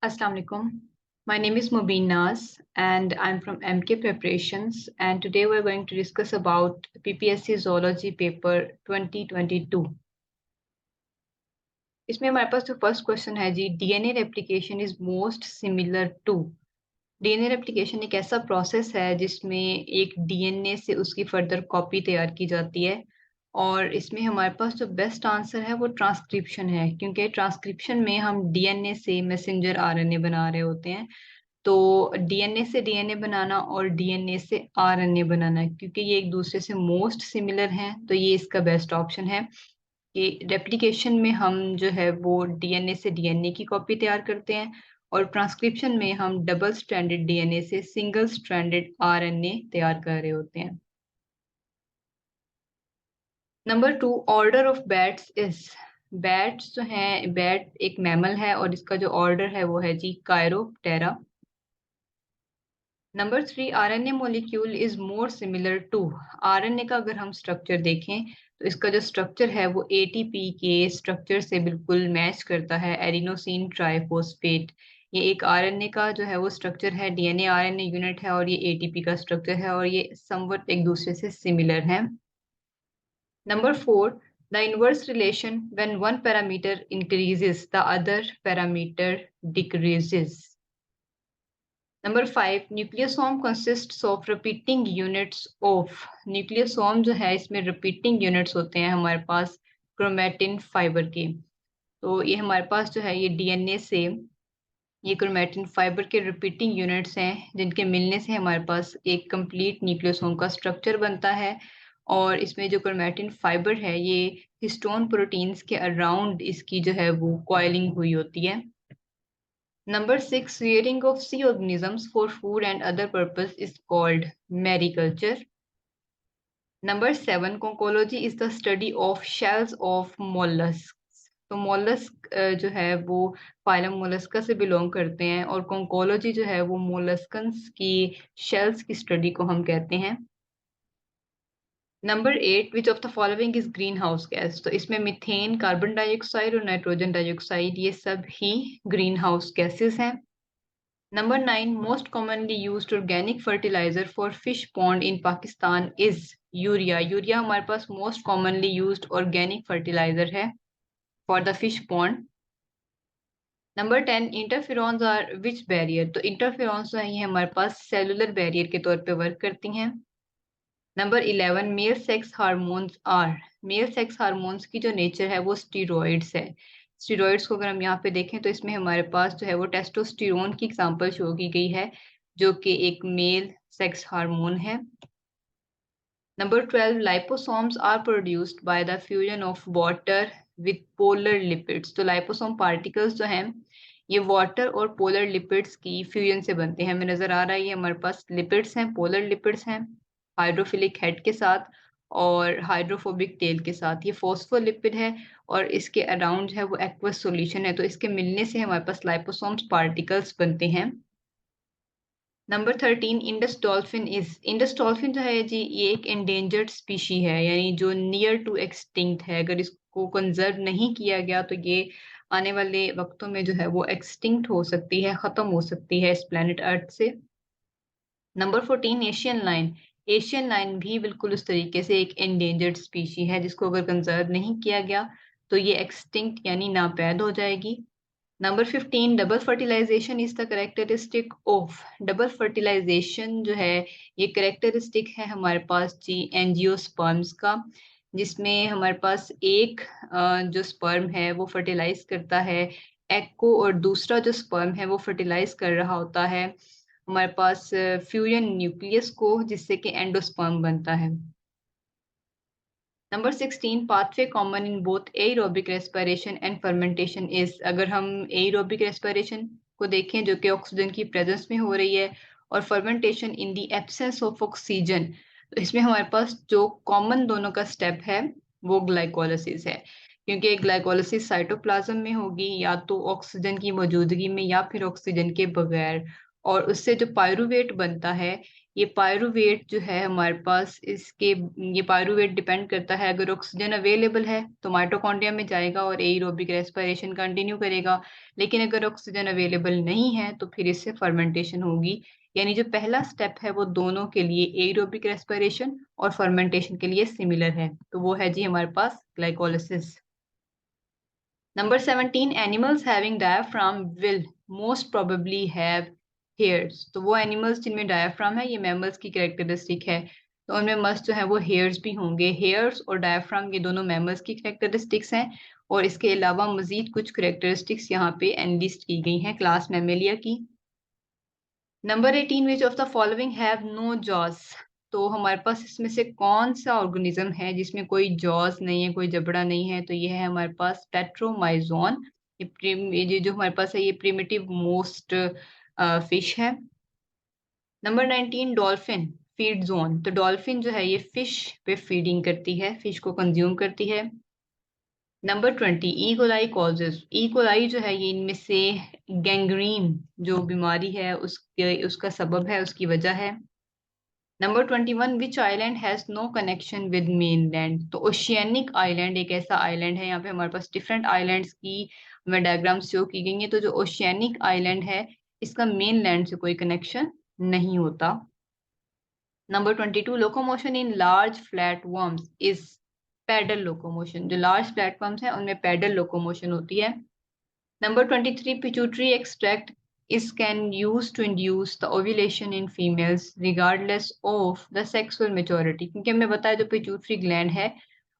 Assalamu alaikum. My name is Mubin Naz and I'm from MK Preparations, and today we're going to discuss about PPSC Zoology paper 2022. इसमें हमारे पास जो first question है जी, DNA replication is most similar to. DNA replication एक ऐसा process है जिसमें एक डीएनए से उसकी फर्दर कॉपी तैयार की जाती है, और इसमें हमारे पास जो बेस्ट आंसर है वो ट्रांसक्रिप्शन है, क्योंकि ट्रांसक्रिप्शन में हम डीएनए से मैसेंजर आरएनए बना रहे होते हैं। तो डीएनए से डीएनए बनाना और डीएनए से आरएनए बनाना, क्योंकि ये एक दूसरे से मोस्ट सिमिलर हैं, तो ये इसका बेस्ट ऑप्शन है कि रेप्लिकेशन में हम जो है वो डीएनए से डीएनए की कॉपी तैयार करते हैं, और ट्रांसक्रिप्शन में हम डबल स्ट्रैंडेड डीएनए से सिंगल स्ट्रैंडेड आरएनए तैयार कर रहे होते हैं। Number 2, order of bats is. Bats जो हैं, बैट एक मैमल है और इसका जो ऑर्डर है वो है जी Chiroptera. Number 3, RNA molecule is more similar to. RNA का अगर हम स्ट्रक्चर देखें तो इसका जो स्ट्रक्चर है वो एटीपी के स्ट्रक्चर से बिल्कुल मैच करता है, एडिनोसिन ट्राइफॉस्फेट। ये एक आरएनए का जो है वो स्ट्रक्चर है, डीएनए आरएनए यूनिट है, और ये एटीपी का स्ट्रक्चर है, और ये समवट एक दूसरे से सिमिलर है। Number 4, the inverse relation when one parameter increases the other parameter decreases. Number 5, nucleosome consists of repeating units of. Nucleosome जो है इसमें रिपीटिंग यूनिट्स होते हैं हमारे पास क्रोमेटिन फाइबर के। तो ये हमारे पास जो है ये डीएनए से ये क्रोमेटिन फाइबर के रिपीटिंग यूनिट्स हैं, जिनके मिलने से हमारे पास एक कंप्लीट न्यूक्लियोसोम का स्ट्रक्चर बनता है। और इसमें जो क्रोमेटिन फाइबर है ये हिस्टोन प्रोटीन्स के अराउंड इसकी जो है वो कॉइलिंग हुई होती है। Number 6, rearing of sea organisms for food and other purpose is called mariculture. Number 7, conchology is the study of shells of mollusks. तो मोलस्क जो है वो फाइलम मोलस्का से बिलोंग करते हैं, और कंकोलॉजी जो है वो मोलस्कन्स की शेल्स की स्टडी को हम कहते हैं। Number 8, which of the following is green house gas. तो इसमें मीथेन, कार्बन डाइऑक्साइड और नाइट्रोजन डाइऑक्साइड ये सब ही ग्रीन हाउस गैसेस हैं। Number 9, most commonly used organic fertilizer for fish pond in Pakistan is urea. Urea हमारे पास most commonly used organic fertiliser है for the fish pond. Number 10, interferons are which barrier. तो interferons जो है ये हमारे पास cellular barrier के तौर पे वर्क करती हैं। Number 11, male sex hormones are. Male sex hormones की जो नेचर है वो स्टीरॉइड्स है। स्टीरॉइड्स को अगर हम यहाँ पे देखें तो इसमें हमारे पास जो है वो टेस्टोस्टेरोन की एग्जांपल शो की गई है, जो कि एक मेल सेक्स हार्मोन है। Number 12, liposomes are produced by the fusion of water with polar lipids. तो लाइपोसोम पार्टिकल्स जो हैं ये वाटर और पोलर लिपिड्स की फ्यूजन से बनते हैं। हमें नजर आ रहा है ये हमारे पास लिपिड्स हैं, पोलर लिपिड्स हैं हाइड्रोफिलिक हेड के साथ और हाइड्रोफोबिक टेल के साथ। ये फॉस्फोलिपिड है और इसके अराउंड है वो एक्वस सॉल्यूशन है, तो इसके मिलने से हमारे पास लाइपोसोम्स पार्टिकल्स बनते हैं। Number 13, Indus dolphin is. Indus dolphin जो है जी ये एक एंडेंजर्ड स्पीशी है, यानी जो नियर टू एक्सटिंक्ट है। अगर इसको कंजर्व नहीं किया गया तो ये आने वाले वक्तों में जो है वो एक्सटिंक्ट हो सकती है, खत्म हो सकती है इस प्लेनेट अर्थ से। Number 14, Asian line. Asian line भी बिल्कुल उस तरीके से एक एंडेंजर्ड स्पीशी है, जिसको अगर कंजर्व नहीं किया गया तो ये एक्सटिंक्ट यानी नापैद हो जाएगी। Number 15, double fertilization is the characteristic of. Double fertilization जो है ये करेक्टरिस्टिक है हमारे पास जी एंजियोस्पर्म्स का, जिसमें हमारे पास एक जो स्पर्म है वो फर्टिलाइज करता है एग को, और दूसरा जो स्पर्म है वो फर्टिलाइज कर रहा होता है हमारे पास फ्यूजन न्यूक्लियस को, जिससे कि एंडोस्पर्म बनता है। Number 16, pathway common in both aerobic respiration and fermentation is. अगर हम एरोबिक रेस्पिरेशन को देखें जो कि ऑक्सीजन की प्रेजेंस में हो रही है, और fermentation in the absence of oxygen, तो इसमें हमारे पास जो कॉमन दोनों का स्टेप है वो ग्लाइकोलिसिस है, क्योंकि ग्लाइकोलिसिस साइटोप्लाज्म में होगी या तो ऑक्सीजन की मौजूदगी में या फिर ऑक्सीजन के बगैर, और उससे जो पायरुवेट बनता है ये पायरुवेट जो है हमारे पास, इसके ये पायरुवेट डिपेंड करता है, अगर ऑक्सीजन अवेलेबल है तो माइटोकॉन्ड्रिया में जाएगा और एरोबिक रेस्पिरेशन कंटिन्यू करेगा, लेकिन अगर ऑक्सीजन अवेलेबल नहीं है तो फिर इससे फर्मेंटेशन होगी। यानी जो पहला स्टेप है वो दोनों के लिए, एरोबिक रेस्पिरेशन और फर्मेंटेशन के लिए सिमिलर है, तो वो है जी हमारे पास glycolysis. Number 17, animals having diaphragm will most probably have hairs। तो वो एनिमल्स जिनमें डायफ्राम है, ये मैमल्स की कैरेक्टरिस्टिक है, तो उनमें मस्ट जो है वो हेयर्स भी होंगे। हेयर्स और डायफ्राम ये दोनों मैमल्स की कैरेक्टरिस्टिक्स हैं, और इसके अलावा मजीद कुछ कैरेक्टरिस्टिक्स यहाँ पे एनलिस्ट की गई हैं क्लास मैमेलिया की। Number 18, which of the following have no jaws. तो हमारे पास इसमें से कौन सा ऑर्गेनिज्म है जिसमें कोई जॉज नहीं है, कोई जबड़ा नहीं है, तो ये है हमारे पास टेट्रोमाइजोन। ये जो हमारे पास है ये प्रिमिटिव मोस्ट फिश है। Number 19, dolphin feed zone. तो डॉल्फिन जो है ये फिश पे फीडिंग करती है, फिश को कंज्यूम करती है। Number 20, E. coli causes. ईकोलाई जो है ये इनमें से गैंग्रीन जो बीमारी है उसका सबब है, उसकी वजह है। Number 21, which island has no connection with mainland. तो ओशियनिक आइलैंड एक ऐसा आइलैंड है, यहाँ पे हमारे पास डिफरेंट आइलैंड्स की हमें डायग्राम शो की गई है, तो जो ओशियनिक आइलैंड है इसका मेनलैंड से कोई कनेक्शन नहीं होता। Number 22, locomotion in large flat worms is paddle locomotion. जो लार्ज प्लेटफॉर्म्स हैं उनमें पैडल लोकोमोशन होती है। Number 23, pituitary extract is can use to induce the ovulation in females regardless of the sexual maturity। क्योंकि हमने बताया जो पिट्यूटरी ग्लैंड है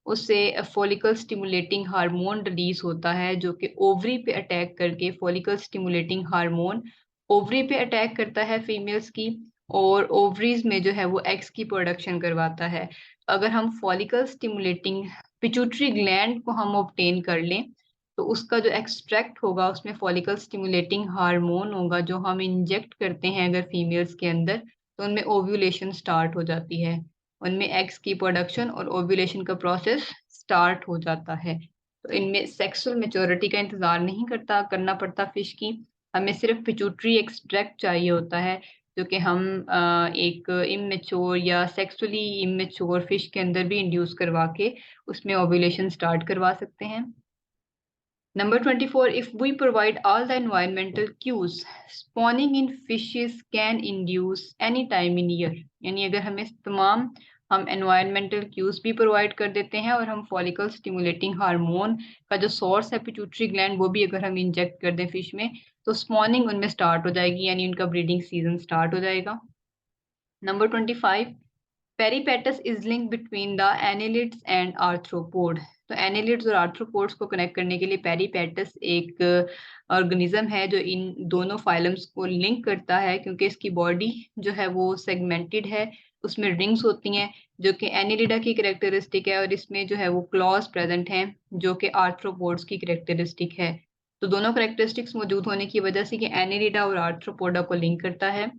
उससे फॉलिकल स्टिमुलेटिंग हार्मोन रिलीज होता है, जो कि ओवरी पे अटैक करके, फॉलिकल स्टिमुलेटिंग हार्मोन ओवरी पे अटैक करता है फीमेल्स की, और ओवरीज में जो है वो एग्स की प्रोडक्शन करवाता है। अगर हम फॉलिकल स्टिमुलेटिंग पिट्यूटरी ग्लैंड को हम ऑब्टेन कर लें तो उसका जो एक्सट्रैक्ट होगा उसमें फॉलिकल स्टिमुलेटिंग हार्मोन होगा, जो हम इंजेक्ट करते हैं अगर फीमेल्स के अंदर, तो उनमें ओव्यूलेशन स्टार्ट हो जाती है, उनमें एग्स की प्रोडक्शन और ओव्यूलेशन का प्रोसेस स्टार्ट हो जाता है। तो इनमें सेक्सुअल मेच्योरिटी का इंतजार नहीं करना पड़ता फिश की, हमें सिर्फ पिट्यूटरी एक्सट्रैक्ट चाहिए होता है, जो कि हम एक इमेच्योर या सेक्सुअली इमेच्योर फिश के अंदर भी इंड्यूस करवा के उसमें ओव्यूलेशन स्टार्ट करवा सकते हैं। Number 24, if we provide all the environmental cues, spawning in fishes can induce any time in year। यानी अगर हमें तमाम हम environmental cues भी प्रोवाइड कर देते हैं और हम follicle stimulating हार्मोन का जो सोर्स है पिट्यूटरी ग्लैंड वो भी अगर हम इंजेक्ट कर दें फिश में, तो स्पॉनिंग उनमें स्टार्ट हो जाएगी, यानी उनका ब्रीडिंग सीजन स्टार्ट हो जाएगा। Number 25, peripatus is link between the annelids and arthropod. तो एनिलिड्स और आर्थ्रोपोड्स को कनेक्ट करने के लिए पेरीपेटस एक ऑर्गेनिज्म है जो इन दोनों फाइलम्स को लिंक करता है, क्योंकि इसकी बॉडी जो है वो सेगमेंटेड है, उसमें रिंग्स होती हैं जो कि एनिलिडा की करेक्टरिस्टिक है, और इसमें जो है वो क्लॉज प्रेजेंट हैं जो कि आर्थ्रोपोड्स की करेक्टरिस्टिक है। तो दोनों करेक्टरिस्टिक्स मौजूद होने की वजह से ये एनिलिडा और आर्थ्रोपोडा को लिंक करता है।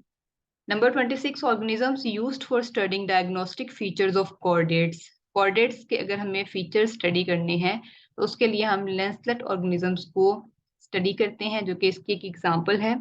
Number 26, organisms used for studying diagnostic features of chordates। chordates के अगर हमें फीचर स्टडी करने हैं तो उसके लिए हम लेंसलेट ऑर्गेनिजम्स को स्टडी करते हैं, जो कि इसकी एक एग्जांपल है।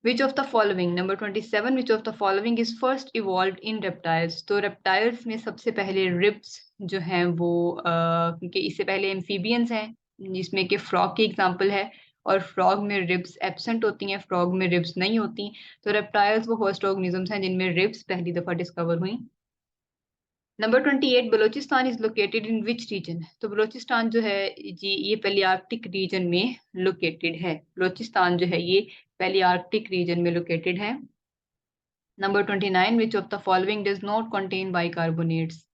Which of the following, number 27, which of the following is first evolved in reptiles। तो reptiles में सबसे पहले रिब्स जो हैं वो क्योंकि इससे पहले एम्फीबियंस हैं जिसमें कि फ्रॉग की एग्जांपल है, और फ्रॉग में रिब्स एब्सेंट होती हैं, फ्रॉग में रिब्स नहीं होती, तो रेप्टाइल्स वो फर्स्ट ऑर्गेनिजम्स हैं जिनमें रिब्स पहली दफा डिस्कवर हुई। Number 28, Balochistan is located in which region. तो बलोचिस्तान जो है जी ये पैलियार्कटिक रीजन में लोकेटेड है, बलोचिस्तान जो है ये पैलियार्कटिक रीजन में लोकेटेड है। Number 29, which of the following does not contain bicarbonates.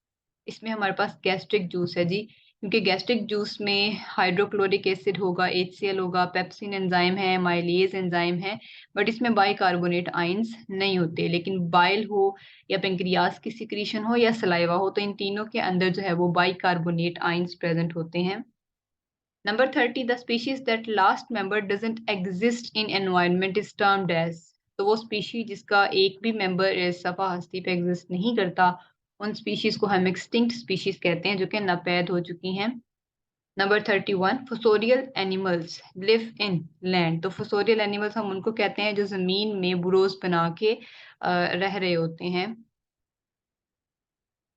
इसमें हमारे पास गैस्ट्रिक जूस है जी, क्योंकि गैस्ट्रिक जूस में हाइड्रोक्लोरिक एसिड होगा, HCl होगा, पेप्सिन एंजाइम है, माइलेज एंजाइम है, बट इसमें बाइकार्बोनेट आइंस नहीं होते। लेकिन बाइल हो या पेंक्रियास की सिक्रीशन हो या सलाइवा हो, तो इन तीनों के अंदर जो है वो बाइकार्बोनेट आइंस प्रेजेंट होते हैं। Number 30, the species that last member doesn't exist in environment is termed as. तो वो स्पीशी जिसका एक भी मेंबर इस सफा हस्ती पे एग्जिस्ट नहीं करता, उन स्पीशीज को हम एक्सटिंक्ट स्पीशीज कहते हैं जो कि नापैद हो चुकी हैं। Number 31, fossorial animals live in land. तो फुसोरियल एनिमल्स हम उनको कहते हैं जो जमीन में बुरोज बना के रह रहे होते हैं।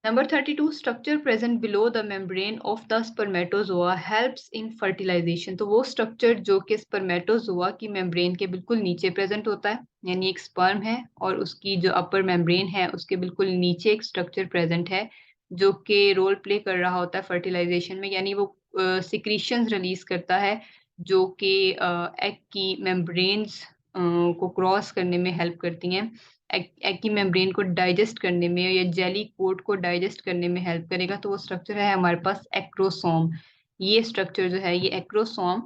Number 32, structure present below the membrane of the spermatozoa helps in fertilization। तो वो स्ट्रक्चर जो कि स्पर्मेटोजोआ की मेम्ब्रेन के बिल्कुल नीचे प्रेजेंट होता है, यानी एक स्पर्म है और उसकी जो अपर मेम्ब्रेन है उसके बिल्कुल नीचे एक स्ट्रक्चर प्रेजेंट है जो कि रोल प्ले कर रहा होता है फर्टिलाइजेशन में, यानी वो सिक्रीशंस रिलीज करता है जो कि एग की मेम्ब्रेन्स को क्रॉस करने में हेल्प करती हैं, एग की मेम्ब्रेन को डाइजेस्ट करने में या जेली कोट को डाइजेस्ट करने में हेल्प करेगा। तो वो स्ट्रक्चर है हमारे पास एक्रोसोम। ये स्ट्रक्चर जो है ये एक्रोसोम,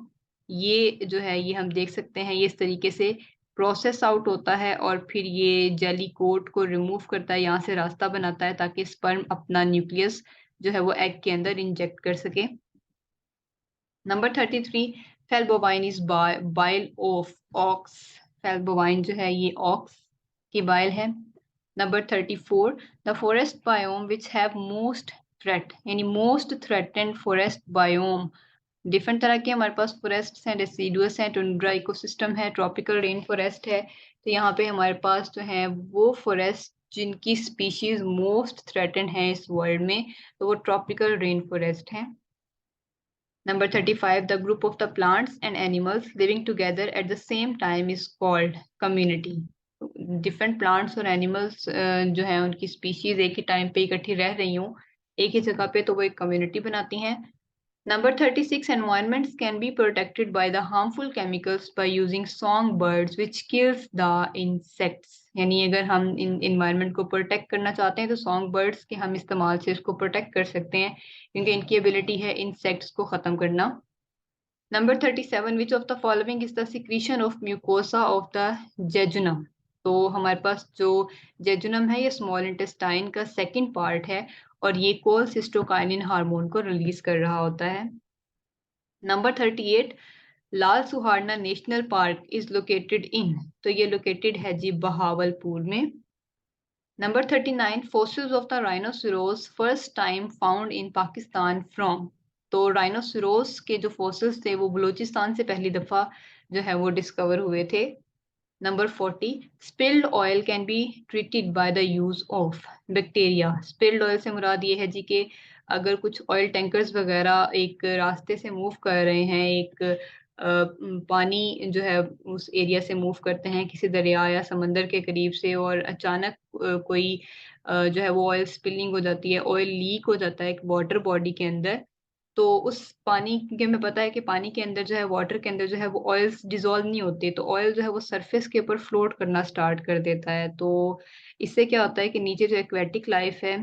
ये जो है ये हम देख सकते हैं ये इस तरीके से प्रोसेस आउट होता है और फिर ये जेली कोट को रिमूव करता है, यहाँ से रास्ता बनाता है ताकि स्पर्म अपना न्यूक्लियस जो है वो एग के अंदर इंजेक्ट कर सके। Number 33, fel bovine is bile of ox. Fel bovine जो है ये ऑक्स की बाइल है। Number 34, the forest biome which have most threat, यानी most threatened forest biome. Different तरह के हमारे पास फॉरेस्ट हैं, डेसिडुअस हैं, टुंड्रा इकोसिस्टम है, ट्रॉपिकल रेन फॉरेस्ट है। तो यहाँ पे हमारे पास जो है वो फॉरेस्ट जिनकी स्पीशीज मोस्ट थ्रेटेंड है इस वर्ल्ड में, तो वो ट्रॉपिकल रेन फॉरेस्ट है। Number 35, the group of the plants and animals living together at the same time is called community। Different plants और एनिमल्स जो है उनकी स्पीशीज एक ही टाइम पे इकट्ठी रह रही हूँ एक ही जगह पे, तो वो एक कम्युनिटी बनाती हैं। Number 36, environments can be protected by the harmful chemicals by using songbirds which kills the insects। यानी अगर हम इन environment को protect करना चाहते हैं तो songbirds के हम इस्तेमाल से इसको protect कर सकते हैं क्योंकि इनकी ability है insects को ख़त्म करना। Number 37, which of the following is the secretion of mucosa of the jejunum। तो हमारे पास जो जेजुनम है ये स्मॉल इंटेस्टाइन का सेकंड पार्ट है और ये कोलसिस्टोकाइनिन हार्मोन को रिलीज कर रहा होता है। नंबर 38, लाल सुहारना national park is located in, तो ये लोकेटेड है जी बहावलपुर में। Number 39, fossils of the rhinoceros first time found in Pakistan from. तो राइनोसिरोस के जो फोसिल्स थे वो बलूचिस्तान से पहली दफा जो है वो डिस्कवर हुए थे। Number 40, spilled oil can be treated by the use of bacteria. Spilled oil से मुराद ये है जी कि अगर कुछ ऑयल टैंकर्स वगैरह एक रास्ते से मूव कर रहे हैं, एक पानी जो है उस एरिया से मूव करते हैं किसी दरिया या समंदर के करीब से और अचानक कोई जो है वो ऑयल स्पिलिंग हो जाती है, ऑयल लीक हो जाता है एक वाटर बॉडी के अंदर, तो उस पानी के हमें पता है कि पानी के अंदर जो है वाटर के अंदर जो है वो ऑयल्स डिजोल्व नहीं होते, तो ऑयल जो है वो सरफेस के ऊपर फ्लोट करना स्टार्ट कर देता है। तो इससे क्या होता है कि नीचे जो एक्वेटिक लाइफ है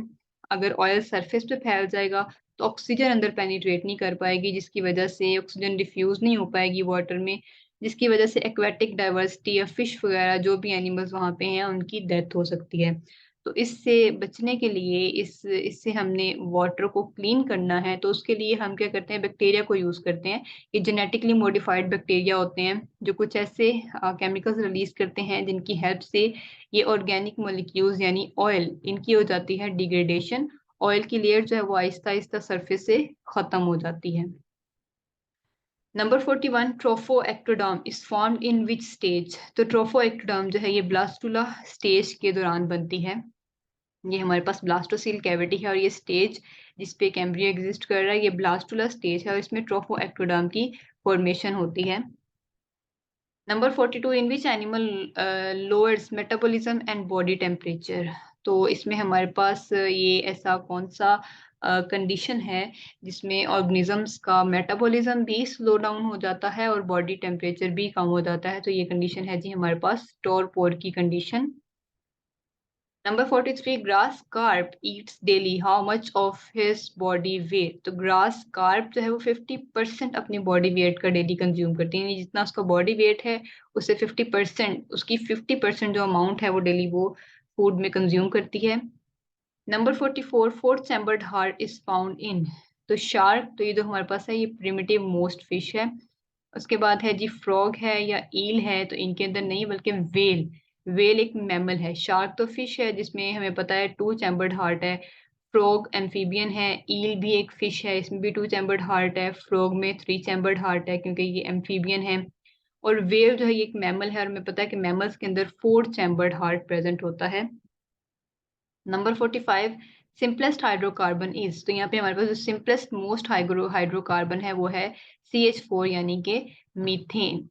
अगर ऑयल सरफेस पे फैल जाएगा तो ऑक्सीजन अंदर पेनिट्रेट नहीं कर पाएगी, जिसकी वजह से ऑक्सीजन डिफ्यूज नहीं हो पाएगी वाटर में, जिसकी वजह से एक्वेटिक डाइवर्सिटी या फिश वगैरह जो भी एनिमल्स वहाँ पे हैं उनकी डेथ हो सकती है। तो इससे बचने के लिए इससे हमने वाटर को क्लीन करना है, तो उसके लिए हम क्या करते हैं बैक्टीरिया को यूज करते हैं। ये जेनेटिकली मॉडिफाइड बैक्टीरिया होते हैं जो कुछ ऐसे केमिकल्स रिलीज करते हैं जिनकी हेल्प से ये ऑर्गेनिक मॉलिक्यूल्स यानी ऑयल इनकी हो जाती है डिग्रेडेशन, ऑयल की लेयर जो है वो आहिस्ता आहिस्ता सरफेस से खत्म हो जाती है। Number 41, trophectoderm is formed in which stage. तो ट्रोफो एक्टोडर्म जो है ये ब्लास्टुला स्टेज के दौरान बनती है। ये हमारे पास ब्लास्टोसील कैविटी है और ये स्टेज जिसपे एम्ब्रियो एग्जिस्ट कर रहा है ये ब्लास्टुला स्टेज है और इसमें ट्रोफो एक्टोडर्म की फॉर्मेशन होती है। Number 42, in which animal lowers metabolism and body temperature. तो इसमें हमारे पास ये ऐसा कौन सा कंडीशन है जिसमें ऑर्गेनिजम्स का मेटाबॉलिज्म भी स्लो डाउन हो जाता है और बॉडी टेम्परेचर भी कम हो जाता है, तो ये कंडीशन है जी हमारे पास टॉरपोर की condition. Number 43, grass carp Yeats daily how much of his body weight. तो ग्रास कार्प जो है वो 50% अपनी बॉडी वेट का डेली कंज्यूम करती है, जितना उसका बॉडी वेट है उससे 50% उसकी 50% जो अमाउंट है वो डेली वो फूड में कंज्यूम करती है। Number 44, fourth chambered heart is found in. तो शार्क, तो ये जो हमारे पास है ये प्रिमिटिव मोस्ट फिश है। उसके बाद है जी फ्रॉग है या ईल है, तो इनके अंदर नहीं बल्कि वेल, वेल एक मैमल है। शार्क तो फिश है जिसमें हमें पता है 2 चैम्बर्ड हार्ट है। फ्रॉग एम्फीबियन है, ईल भी एक फिश है इसमें भी 2 चैम्बर्ड हार्ट है, फ्रॉग में 3 चैम्बर्ड हार्ट है क्योंकि ये एम्फीबियन है। और वेव जो है ये एक मैमल है और हमें पता है कि मैमल्स के अंदर 4 चैम्बर्ड हार्ट प्रेजेंट होता है। नंबर 45 सिंपलेस्ट हाइड्रोकार्बन इज, तो यहाँ पे हमारे पास जो सिंपलेस्ट मोस्ट हाइड्रोकार्बन है वो है CH4 यानी कि methane.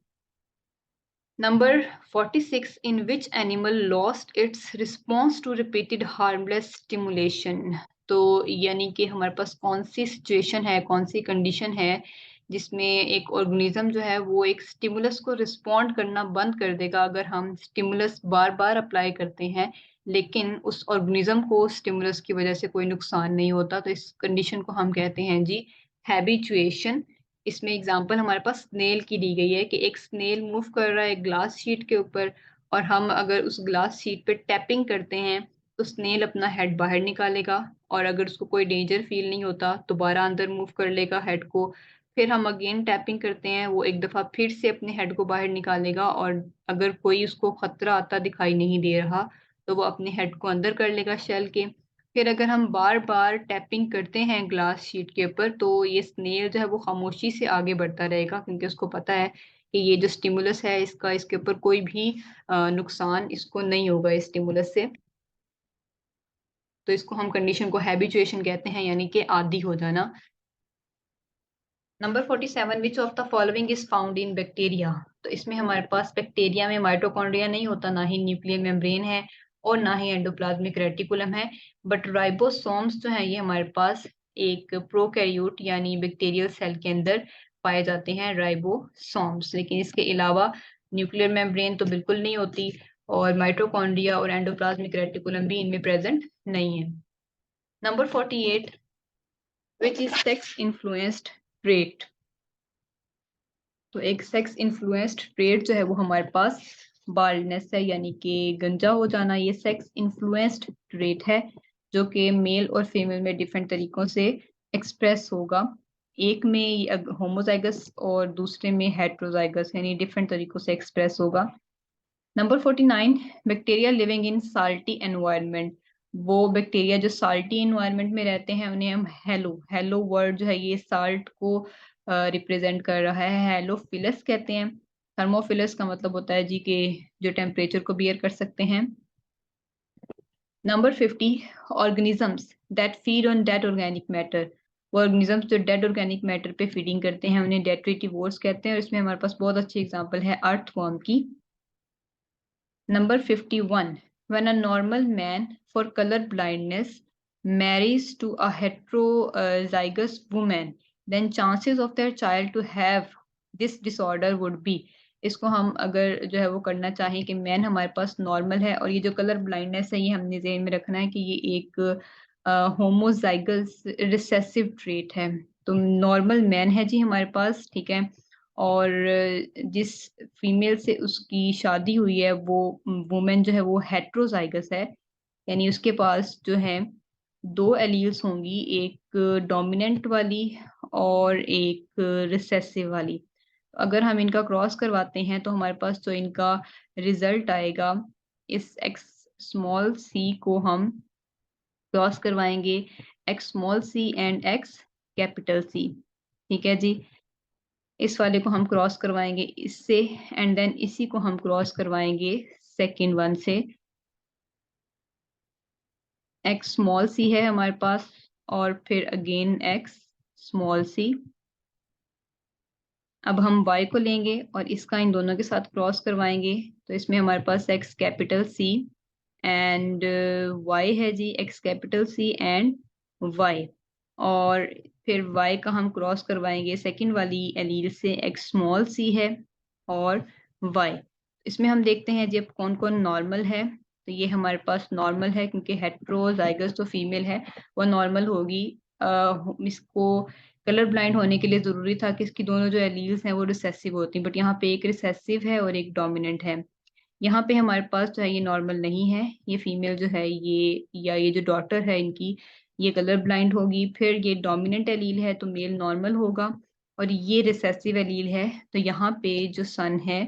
Number 46 in which animal lost its response to repeated harmless stimulation, तो यानी कि हमारे पास कौन सी सिचुएशन है, कौन सी कंडीशन है जिसमें एक ऑर्गेनिज्म जो है वो एक स्टिमुलस को रिस्पॉन्ड करना बंद कर देगा अगर हम स्टिमुलस बार बार अप्लाई करते हैं लेकिन उस ऑर्गेनिज्म को स्टिमुलस की वजह से कोई नुकसान नहीं होता, तो इस कंडीशन को हम कहते हैं जी हैबिचुएशन। इसमें एग्जांपल हमारे पास स्नेल की दी गई है कि एक स्नेल मूव कर रहा है एक ग्लास शीट के ऊपर और हम अगर उस ग्लास शीट पे टैपिंग करते हैं तो स्नेल अपना हेड बाहर निकालेगा और अगर उसको कोई डेंजर फील नहीं होता दोबारा अंदर मूव कर लेगा हेड को। फिर हम अगेन टैपिंग करते हैं, वो एक दफा फिर से अपने हेड को बाहर निकालेगा और अगर कोई उसको खतरा आता दिखाई नहीं दे रहा तो वो अपने हेड को अंदर कर लेगा शेल के। फिर अगर हम बार बार टैपिंग करते हैं ग्लास शीट के ऊपर तो ये स्नेल जो है वो खामोशी से आगे बढ़ता रहेगा क्योंकि उसको पता है कि ये जो स्टिमुलस है इसका इसके ऊपर कोई भी नुकसान इसको नहीं होगा इस स्टिमुलस से। तो इसको हम कंडीशन को हैबिचुएशन कहते हैं यानी कि आदी हो जाना। Number 47 which of the following is found in bacteria, तो इसमें हमारे पास बैक्टीरिया में माइटोकॉन्ड्रिया नहीं होता, ना ही न्यूक्लियर मेम्ब्रेन है और ना ही एंडोप्लाज्मिक रेटिकुलम है, बट राइबोसोम्स जो है ये हमारे पास एक प्रोकैरियोट यानी बैक्टीरियल सेल के अंदर पाए जाते हैं राइबोसोम्स, लेकिन इसके अलावा न्यूक्लियर मेम्ब्रेन तो बिल्कुल नहीं होती और माइटोकॉन्ड्रिया और एंडोप्लाज्मिक रेटिकुलम भी इनमें प्रेजेंट नहीं है। Number 48 which is sex influenced trait, तो एक सेक्स इन्फ्लुएंस्ड ट्रेट जो है वो हमारे पास बाल्डनेस है यानी कि गंजा हो जाना। ये सेक्स इन्फ्लुएंस्ड ट्रेट है जो कि मेल और फीमेल में डिफरेंट तरीकों से एक्सप्रेस होगा, एक में होमोजाइगस और दूसरे में हेट्रोजाइगस, यानी डिफरेंट तरीकों से एक्सप्रेस होगा। Number 49 bacteria living in salty environment, वो बैक्टीरिया जो साल्टी एनवायरनमेंट में रहते हैं उन्हें हम हेलो वर्ड जो है ये साल्ट को रिप्रेजेंट कर रहा है, हेलोफिलस कहते हैं। थर्मोफिलस का मतलब होता है जी के जो टेम्परेचर को बियर कर सकते हैं। Number 50 organisms that feed on dead organic matter, वो ऑर्गेनिजम्स जो डेड ऑर्गेनिक मैटर पे फीडिंग करते हैं उन्हें डेट्रिटिवोर्स कहते हैं और इसमें हमारे पास बहुत अच्छी एग्जांपल है अर्थवर्म की। Number 51 when a normal man for color blindness marries to a heterozygous woman then chances of their child to have this disorder would be, इसको हम अगर जो है वो करना चाहें कि मैन हमारे पास नॉर्मल है और ये जो कलर ब्लाइंडनेस है ये हमने ज़हन में रखना है कि ये एक होमोजाइगस रिसेसिव ट्रेट है। तो नॉर्मल मैन है जी हमारे पास, ठीक है, और जिस फीमेल से उसकी शादी हुई है वो वुमेन जो है वो हेट्रोजाइगस है, यानी उसके पास जो है दो एलील्स होंगी, एक डोमिनेंट वाली और एक रिसेसिव वाली। अगर हम इनका क्रॉस करवाते हैं तो हमारे पास जो इनका रिजल्ट आएगा, इस एक्स स्मॉल सी को हम क्रॉस करवाएंगे X small C and X capital C, ठीक है जी। इस वाले को हम क्रॉस करवाएंगे इससे एंड देन इसी को हम क्रॉस करवाएंगे सेकेंड वन से। एक्स स्मॉल सी है हमारे पास और फिर अगेन एक्स स्मॉल सी। अब हम y को लेंगे और इसका इन दोनों के साथ क्रॉस करवाएंगे तो इसमें हमारे पास x capital C and y है जी x capital C and y, और फिर y का हम क्रॉस करवाएंगे सेकंड वाली एलील से x स्मॉल c है और y। इसमें हम देखते हैं जब कौन कौन नॉर्मल है, तो ये हमारे पास नॉर्मल है क्योंकि हेट्रोजाइगस जो फीमेल है वो नॉर्मल होगी। इसको कलर ब्लाइंड होने के लिए जरूरी था कि इसकी दोनों जो एलील्स हैं वो रिसेसिव होती, बट यहाँ पे एक रिसेसिव है और एक डोमिनेंट है। यहाँ पे हमारे पास जो है ये नॉर्मल नहीं है, ये फीमेल जो है ये या ये जो डॉटर है इनकी ये कलर ब्लाइंड होगी। फिर ये डोमिनेंट एलील है तो मेल नॉर्मल होगा और ये रिसेसिव एलील है तो यहाँ पे जो सन है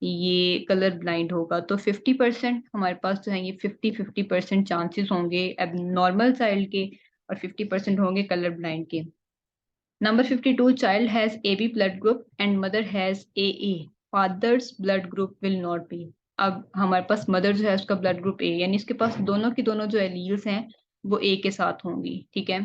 ये कलर ब्लाइंड होगा। तो 50% हमारे पास जो है ये 50-50% चांसेस होंगे अब नॉर्मल चाइल्ड के और 50% होंगे कलर ब्लाइंड के। Number 52 child has AB blood group and mother has AA father's blood group will not be. अब हमारे पास मदर जो है उसका ब्लड ग्रुप ए, यानी इसके पास दोनों की दोनों जो एलील्स हैं वो ए के साथ होंगी, ठीक है।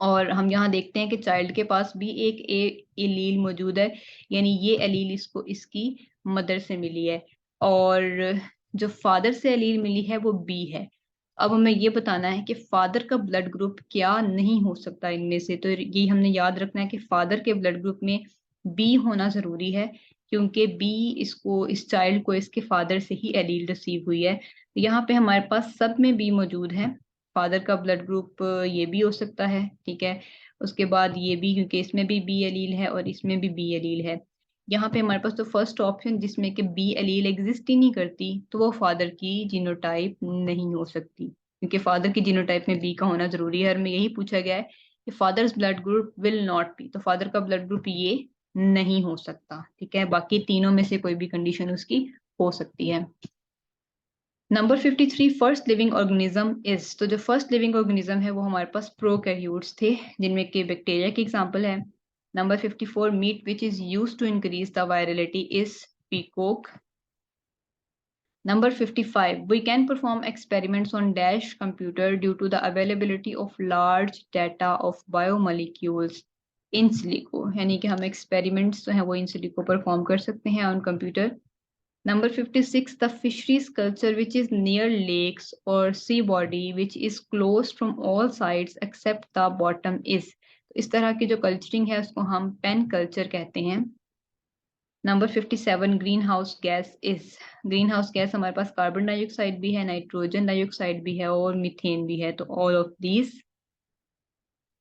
और हम यहाँ देखते हैं कि चाइल्ड के पास भी एक ए एलील मौजूद है, यानी ये एलील इसको इसकी मदर से मिली है, और जो फादर से एलील मिली है वो बी है। अब हमें ये बताना है कि फादर का ब्लड ग्रुप क्या नहीं हो सकता इनमें से, तो ये हमने याद रखना है कि फादर के ब्लड ग्रुप में बी होना जरूरी है, क्योंकि बी इसको इस चाइल्ड को इसके फादर से ही एलील रिसीव हुई है। तो यहाँ पे हमारे पास सब में बी मौजूद है। फादर का ब्लड ग्रुप ये भी हो सकता है, ठीक है। उसके बाद ये भी, क्योंकि इसमें भी बी एलील है और इसमें भी बी एलील है। यहाँ पे हमारे पास तो फर्स्ट ऑप्शन जिसमें कि बी एलील एग्जिस्ट ही नहीं करती, तो वो फादर की जीनोटाइप नहीं हो सकती, क्योंकि फादर की जीनोटाइप में बी का होना जरूरी है। और में यही पूछा गया है कि father's blood group will not be, तो फादर का ब्लड ग्रुप ये नहीं हो सकता, ठीक है। बाकी तीनों में से कोई भी कंडीशन उसकी हो सकती है। Number 53, first living organism is, तो जो फर्स्ट लिविंग ऑर्गेनिज्म है वो हमारे पास प्रोकैरियोट्स थे, जिनमें के बैक्टीरिया की एग्जांपल है। Number 54, meat which is use to increase the virility is peacock. Number 55, we can perform experiments on dash computer due to the availability of large data of biomolecules in silico, यानी कि हम experiments जो हैं वो in silico perform कर सकते हैं on computer। Number 56, the fisheries culture which is near lakes or sea body which is closed from all sides except the bottom is, तो इस तरह की जो culturing है उसको हम pen culture कहते हैं। Number 57, green house gas is, green house gas हमारे पास कार्बन डाइऑक्साइड भी है, नाइट्रोजन डाइऑक्साइड भी है और मीथेन भी है, तो all of these.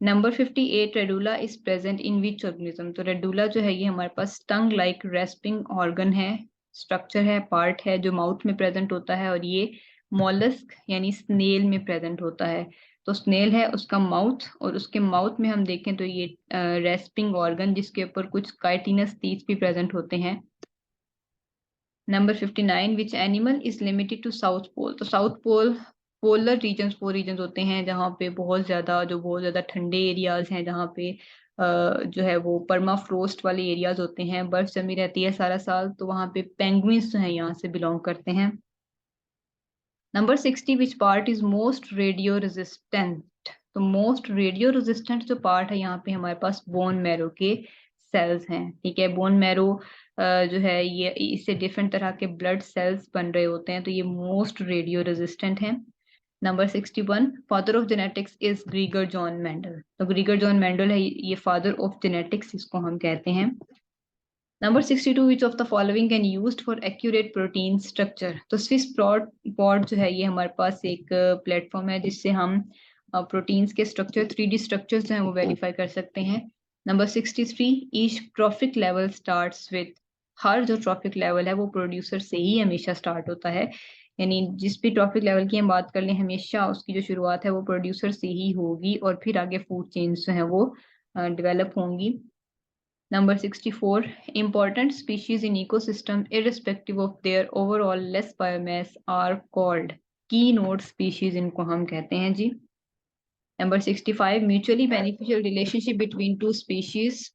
Number 58, radula is present in which organism, तो रेडुला जो है ये हमारे पास टंग लाइक रेस्पिंग ऑर्गन है, स्ट्रक्चर है, पार्ट है जो माउथ में प्रेजेंट होता है, और ये मोलस्क यानी स्नेल में प्रेजेंट होता है। तो स्नेल है उसका माउथ, और उसके माउथ में हम देखें तो ये रेस्पिंग ऑर्गन जिसके ऊपर कुछ काइटिनस टीथ भी प्रेजेंट होते हैं। Number 59, which animal is limited to South Pole, तो साउथ पोल पोलर रीजन्स वो रीजन्स होते हैं जहाँ पे बहुत ज्यादा ठंडे एरियाज हैं, जहाँ पे जो है वो परमाफ्रोस्ट वाले एरियाज होते हैं, बर्फ जमी रहती है सारा साल, तो वहाँ पे पेंगुइन्स जो हैं यहाँ से बिलोंग करते हैं। Number 60, which part is most radio resistant, तो मोस्ट रेडियो रेजिस्टेंट जो पार्ट है यहाँ पे हमारे पास बोन मैरो के सेल्स हैं, ठीक है। बोन मैरो जो है ये इससे डिफरेंट तरह के ब्लड सेल्स बन रहे होते हैं, तो ये मोस्ट रेडियो रेजिस्टेंट है। Number 61, father of genetics is ग्रीगर John Mendel, तो ग्रीगर जॉन मेंडल है ये फादर ऑफ जेनेटिक्स इसको हम कहते हैं। Number 62, which of the following can used for accurate protein structure, तो स्विस पॉट जो है ये हमारे पास एक प्लेटफॉर्म है जिससे हम प्रोटीन्स के स्ट्रक्चर 3D स्ट्रक्चर्स जो हैं वो वेरीफाई कर सकते हैं। Number 63, each trophic level starts with, हर जो ट्रॉफिक लेवल है वो प्रोड्यूसर से ही हमेशा स्टार्ट होता है, यानी जिस भी ट्रॉफिक लेवल की हम बात कर लें हमेशा उसकी जो शुरुआत है वो प्रोड्यूसर से ही होगी, और फिर आगे फूड चेन्स जो है वो डेवलप होंगी। Number 64, important species in ecosystem irrespective of their overall less biomass are called keynote species, इनको हम कहते हैं जी। Number 65, mutually beneficial relationship between two species,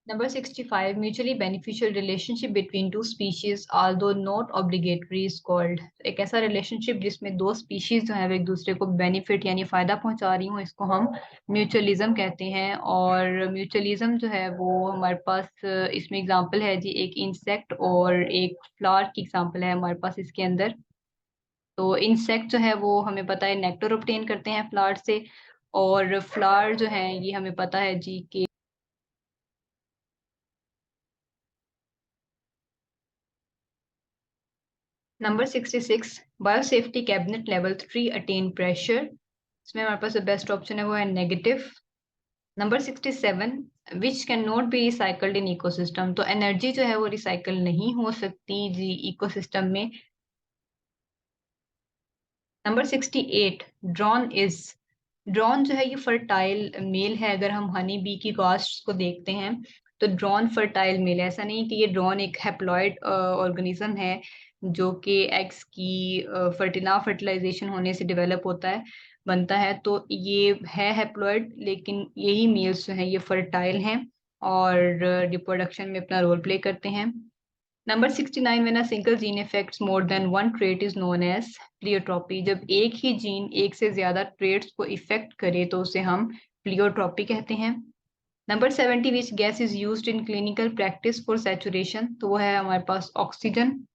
Number 65, mutually beneficial relationship between two species although not obligatory is called, एक ऐसा relationship जिसमें दो species जो है वो एक दूसरे को बेनिफिट यानी फायदा पहुंचा रही हूँ, इसको हम म्यूचुअलिज्म कहते हैं। और म्यूचुअलिज्म जो है वो हमारे पास इसमें एग्जांपल है जी, एक इंसेक्ट और एक फ्लावर की एग्जांपल है हमारे पास इसके अंदर। तो इंसेक्ट जो है वो हमें पता है नेक्टर ऑब्टेन करते हैं फ्लावर से, और फ्लावर जो है ये हमें पता है जी कि number 66, biosafety cabinet level 3 attain pressure, इसमें हमारे पास जो बेस्ट ऑप्शन है वो है negative. Number 67, which can not be recycled in ecosystem, तो एनर्जी जो है वो रिसाइकल नहीं हो सकती जी इकोसिस्टम में। नंबर 68, ड्रोन इज, ड्रोन जो है ये फर्टाइल मेल है, अगर हम हनी बी की कास्ट को देखते हैं तो ड्रोन फर्टाइल मेल है, ऐसा नहीं कि ये ड्रोन एक हैप्लॉइड ऑर्गेनिज्म है जो कि एग्स की फर्टिलाइजेशन होने से डेवलप होता है, बनता है। तो ये है हैप्लॉइड, लेकिन यही मेल्स जो हैं ये फर्टाइल हैं और रिप्रोडक्शन में अपना रोल प्ले करते हैं। Number 69, when a single gene affects more than one trait is known as pleiotropy. जब एक ही जीन एक से ज्यादा ट्रेट्स को इफेक्ट करे तो उसे हम प्लियोट्रॉपी कहते हैं। Number 70, which gas is used in clinical practice for saturation, तो वो है हमारे पास oxygen.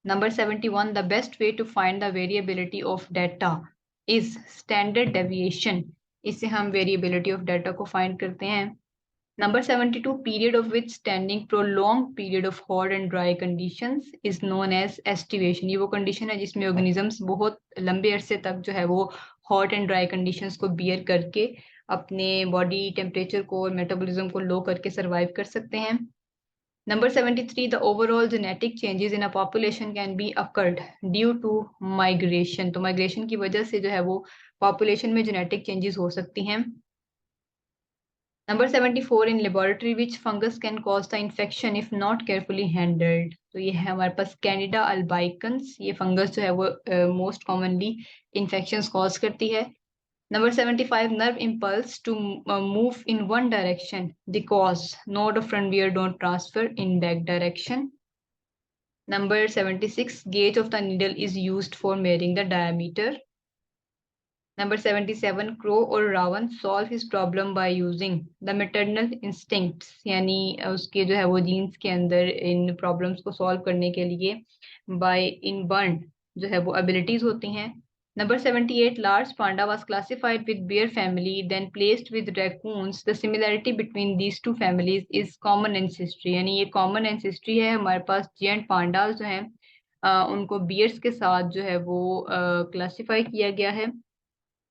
Number 71, the best way to find the variability of data is standard deviation. इससे हम वेरिएबिलिटी ऑफ डाटा को फाइंड करते हैं। Number 72, period of which standing prolong period of hot and dry conditions is known as aestivation. ये वो condition है जिसमें organisms बहुत लंबे अरसे तक जो है वो हॉट एंड ड्राई कंडीशंस को बियर करके अपने बॉडी टेम्परेचर को और मेटाबॉलिज्म को लो करके सर्वाइव कर सकते हैं। Number 73, the overall genetic changes in a population can be occurred due to migration. तो migration की वजह से जो है वो population में genetic changes हो सकती हैं। Number 74, in laboratory which fungus can cause the infection if not carefully handled. तो ये है हमारे पास Candida albicans। ये फंगस जो है वो most commonly infections cause करती है। Number 75, nerve impulse to move in one direction because node of front ear don't transfer in back direction. Number 76, gauge of the needle is used for measuring the diameter. Number 77, Crow और Ravan solve his problem by using the maternal instincts, यानी उसके जो है वो jeans के अंदर इन problems को solve करने के लिए by inborn जो है वो abilities होती हैं। Number 78, large panda was classified with bear family, then placed with raccoons. The similarity between these two families is common ancestry, यानी ये common ancestry है। हमारे पास giant pandas जो हैं उनको bears के साथ जो है वो classify किया गया है।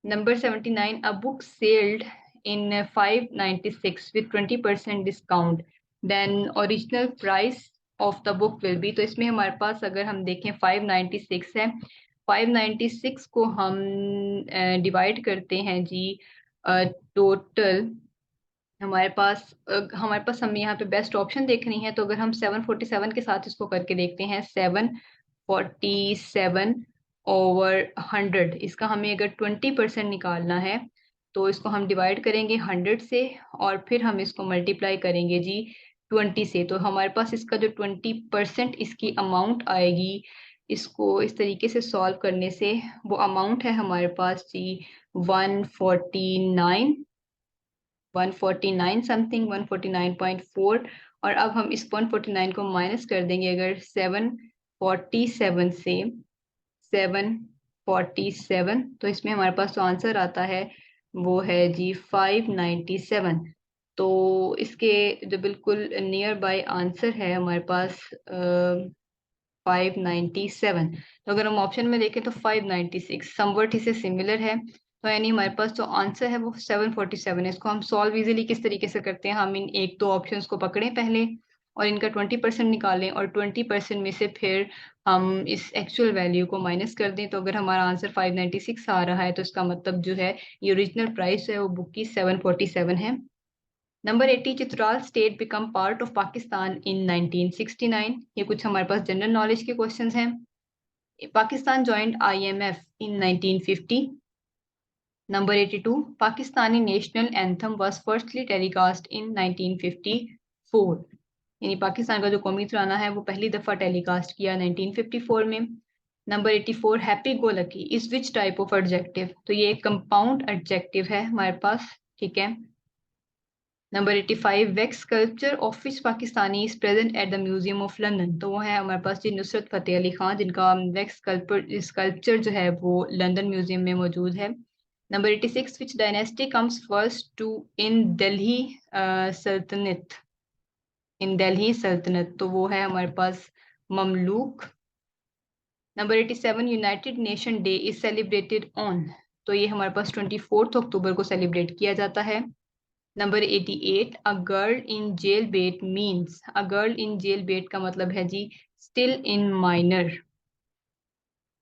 Number 79, a book sold in 596 with 20% discount, then original price of the book will be। तो इसमें हमारे पास अगर हम देखें 596 है, 596 को हम डिवाइड करते हैं जी टोटल हमारे पास हमें यहाँ पे बेस्ट ऑप्शन देखनी है। तो अगर हम 747 के साथ इसको करके देखते हैं, 747 ओवर 100, इसका हमें अगर 20% निकालना है तो इसको हम डिवाइड करेंगे 100 से और फिर हम इसको मल्टीप्लाई करेंगे जी 20 से। तो हमारे पास इसका जो 20% इसकी अमाउंट आएगी, इसको इस तरीके से सॉल्व करने से वो अमाउंट है हमारे पास जी 149 समथिंग, 149.4। और अब हम इस 149 को माइनस कर देंगे अगर 747 से 747, तो इसमें हमारे पास जो आंसर आता है वो है जी 597। तो इसके जो बिल्कुल नियर बाय आंसर है हमारे पास 597। तो अगर हम ऑप्शन में देखें तो 596 समवट इसे सिमिलर है। तो यानी हमारे पास जो आंसर है वो 747 है। इसको हम सॉल्व इजीली किस तरीके से करते हैं, हम इन एक दो ऑप्शंस को पकड़ें पहले और इनका 20% निकालें और 20% में से फिर हम इस एक्चुअल वैल्यू को माइनस कर दें। तो अगर हमारा आंसर 596 आ रहा है तो इसका मतलब जो है ये ओरिजिनल प्राइस है वो बुक की 747 है। Number 80, Chitral state become part of Pakistan in 1969। ये कुछ हमारे पास जनरल नॉलेज के क्वेश्चंस हैं। Pakistan joined IMF in 1950। Number 82, Pakistani national anthem was firstly telecast in 1954। यानी पाकिस्तान का जो कौमी तराना है वो पहली दफा टेलीकास्ट किया 1954 में। Number 84, happy go lucky is which type of adjective. तो ये एक कंपाउंड एडजेक्टिव है हमारे पास, ठीक है। Number 85, wax sculpture of which Pakistani is present at the museum of London. तो वो है हमारे पास जी नुसरत फतेह अली खान, जिनका वैक्स स्कल्पचर जो है वो लंदन म्यूजियम में मौजूद है। Number 86, which dynasty comes first to in Delhi Sultanate, in Delhi Sultanate. तो वो है हमारे पास Mamluk. Number 87, United Nation Day is celebrated on. तो ये हमारे पास 24 अक्टूबर को सेलिब्रेट किया जाता है। Number 88, a girl in jail bait means, a girl in jail bait का मतलब है जी still in minor.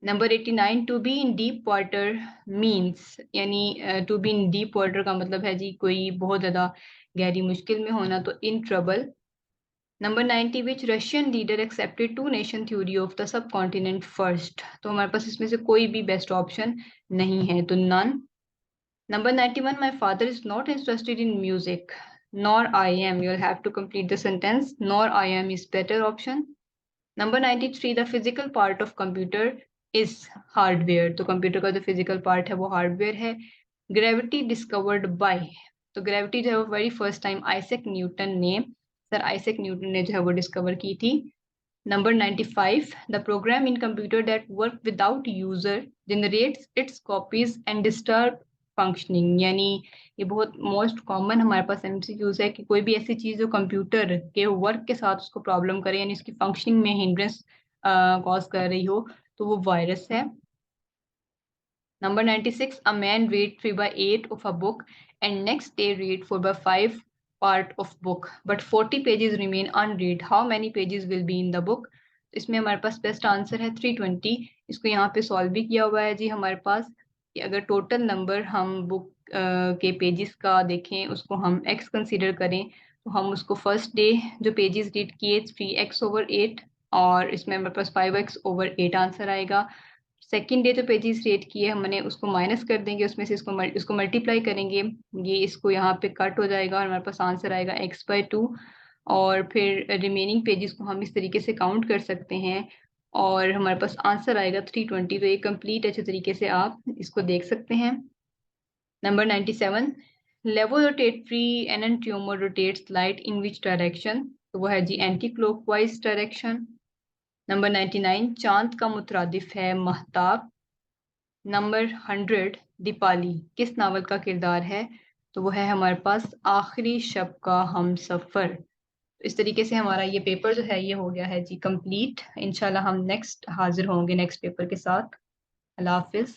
Number 89, to be in deep water means, यानी to be in deep water का मतलब है जी कोई बहुत ज्यादा गहरी मुश्किल में होना, तो in trouble. Number 90, which Russian leader accepted two nation theory of the subcontinent first? तो हमारे पास इसमें से कोई भी बेस्ट ऑप्शन नहीं है, तो none. Number 91, my father is not interested in music, nor I am. You'll have to complete the sentence. Nor I am is better option. Number 93, the physical part of computer is hardware. तो computer का जो physical part है वो hardware है. Gravity discovered by, तो gravity जो है वो very first time Isaac Newton ने, सर आइजैक न्यूटन ने जो है वो डिस्कवर की थी. Number 95, the program in computer that work without user generates its copies and disturb functioning. यानी ये बहुत मोस्ट कॉमन हमारे पास एमसीक्यूज है कि कोई भी ऐसी चीज जो कंप्यूटर के वर्क के साथ उसको प्रॉब्लम करे, यानी उसकी फंक्शनिंग में हिंड्रेंस कॉज कर रही हो, तो वो वायरस है. Number 96, a man read 3 by 8 of a book and next day read 4 by 5 part of book, but 40 pages remain unread. How many pages will be in the book? इसमें हमारे पास best answer है 320. इसको यहाँ पे solve भी किया हुआ है जी हमारे पास कि अगर टोटल नंबर हम बुक के पेजेस का देखें, उसको हम x कंसीडर करें, तो हम उसको फर्स्ट डे जो पेजेस रीड किए 3x/8 और इसमें हमारे पास 5x/8 आंसर आएगा. सेकेंड डे जो पेजेस रेट किए हमने उसको माइनस कर देंगे, उसमें से इसको मल्टीप्लाई करेंगे, ये इसको यहाँ पे कट हो जाएगा और हमारे पास आंसर आएगा x/2. और फिर रिमेनिंग पेजेस को हम इस तरीके से काउंट कर सकते हैं और हमारे पास आंसर आएगा 320. तो ये कंप्लीट अच्छे तरीके से आप इसको देख सकते हैं. Number 97, levorotatory enantiomer rotates light in which direction? तो वो है जी एंटी क्लॉकवाइज डायरेक्शन. नंबर 99, चांद का मुतरादिफ है महताब. नंबर 100, दीपाली किस नावल का किरदार है? तो वो है हमारे पास आखिरी शब का हम सफर. तो इस तरीके से हमारा ये पेपर जो है ये हो गया है जी कंप्लीट. इंशाल्लाह हम नेक्स्ट हाजिर होंगे नेक्स्ट पेपर के साथ. अल्लाह हाफिज.